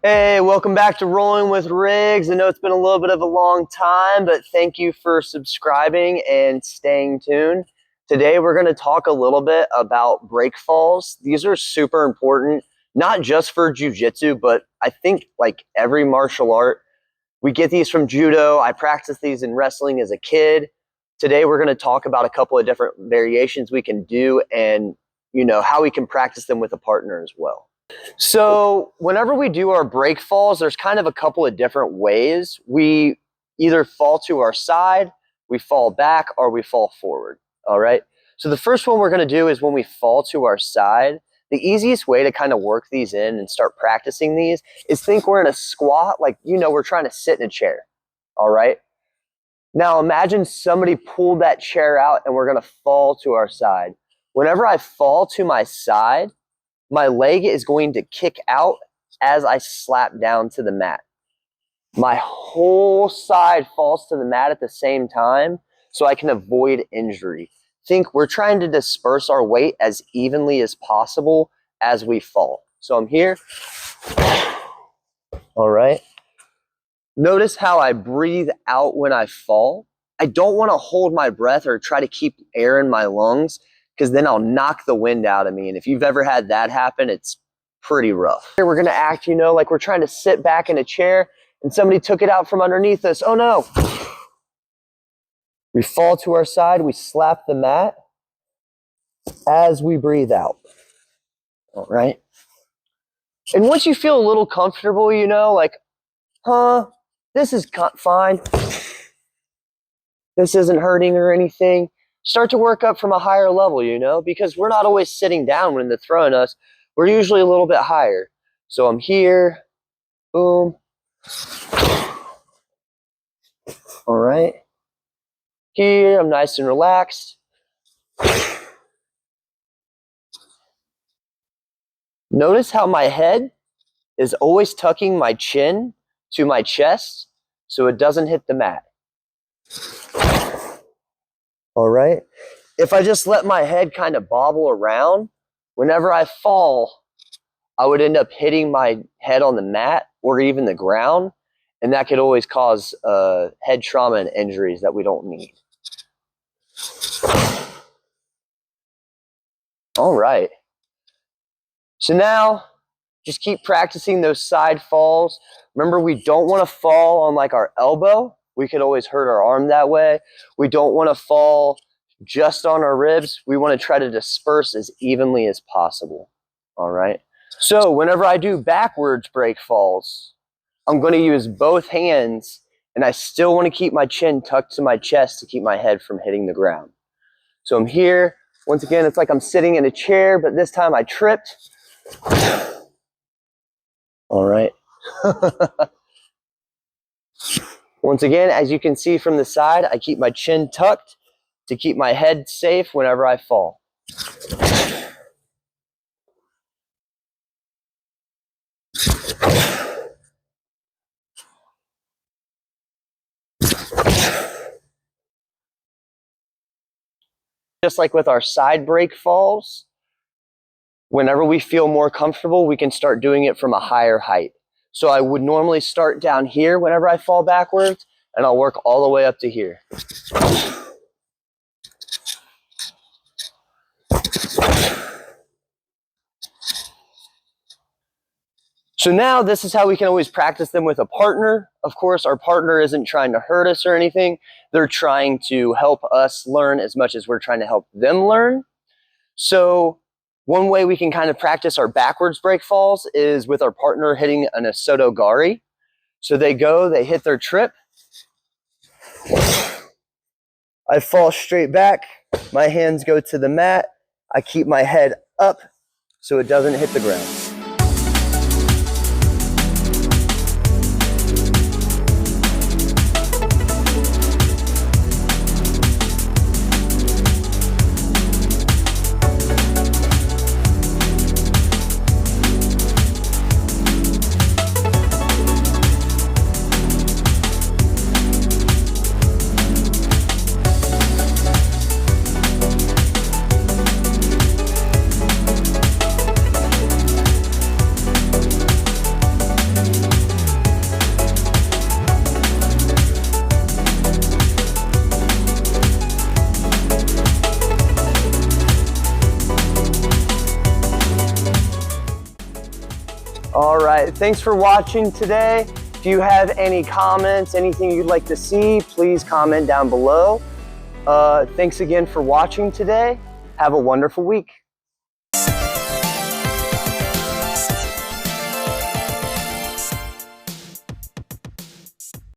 Hey, welcome back to Rolling with Riggs. I know it's been a little bit of a long time, but thank you for subscribing and staying tuned. Today we're going to talk a little bit about break falls. These are super important, not just for jiu-jitsu, but I think like every martial art. We get these from judo. I practiced these in wrestling as a kid. Today we're going to talk about a couple of different variations we can do and how we can practice them with a partner as well. So whenever we do our break falls, there's kind of a couple of different ways. We either fall to our side, we fall back, or we fall forward. All right. So the first one we're going to do is when we fall to our side. The easiest way to kind of work these in and start practicing these is think we're in a squat, like, we're trying to sit in a chair. All right. Now imagine somebody pulled that chair out and we're going to fall to our side. Whenever I fall to my side, my leg is going to kick out as I slap down to the mat. My whole side falls to the mat at the same time so I can avoid injury. Think we're trying to disperse our weight as evenly as possible as we fall. So I'm here. All right. Notice how I breathe out when I fall. I don't want to hold my breath or try to keep air in my lungs, because then I'll knock the wind out of me. And if you've ever had that happen, it's pretty rough. We're going to act, like we're trying to sit back in a chair and somebody took it out from underneath us. Oh no. We fall to our side, we slap the mat as we breathe out. All right. And once you feel a little comfortable, like, this is fine. This isn't hurting or anything. Start to work up from a higher level, because we're not always sitting down when they're throwing us. We're usually a little bit higher. So I'm here, boom. All right. Here, I'm nice and relaxed. Notice how my head is always tucking my chin to my chest so it doesn't hit the mat. All right. If I just let my head kind of bobble around, whenever I fall, I would end up hitting my head on the mat or even the ground, and that could always cause head trauma and injuries that we don't need. All right. So now, just keep practicing those side falls. Remember, we don't want to fall on like our elbow. We could always hurt our arm that way. We don't want to fall just on our ribs. We want to try to disperse as evenly as possible. All right. So whenever I do backwards break falls, I'm going to use both hands, and I still want to keep my chin tucked to my chest to keep my head from hitting the ground. So I'm here. Once again, it's like I'm sitting in a chair, but this time I tripped. All right. Once again, as you can see from the side, I keep my chin tucked to keep my head safe whenever I fall. Just like with our side break falls, whenever we feel more comfortable, we can start doing it from a higher height. So I would normally start down here whenever I fall backwards, and I'll work all the way up to here. So now this is how we can always practice them with a partner. Of course, our partner isn't trying to hurt us or anything. They're trying to help us learn as much as we're trying to help them learn. So one way we can kind of practice our backwards break falls is with our partner hitting an Asoto Gari. So they hit their trip. I fall straight back. My hands go to the mat. I keep my head up so it doesn't hit the ground. All right, thanks for watching today. If you have any comments, anything you'd like to see, please comment down below. Thanks again for watching today. Have a wonderful week.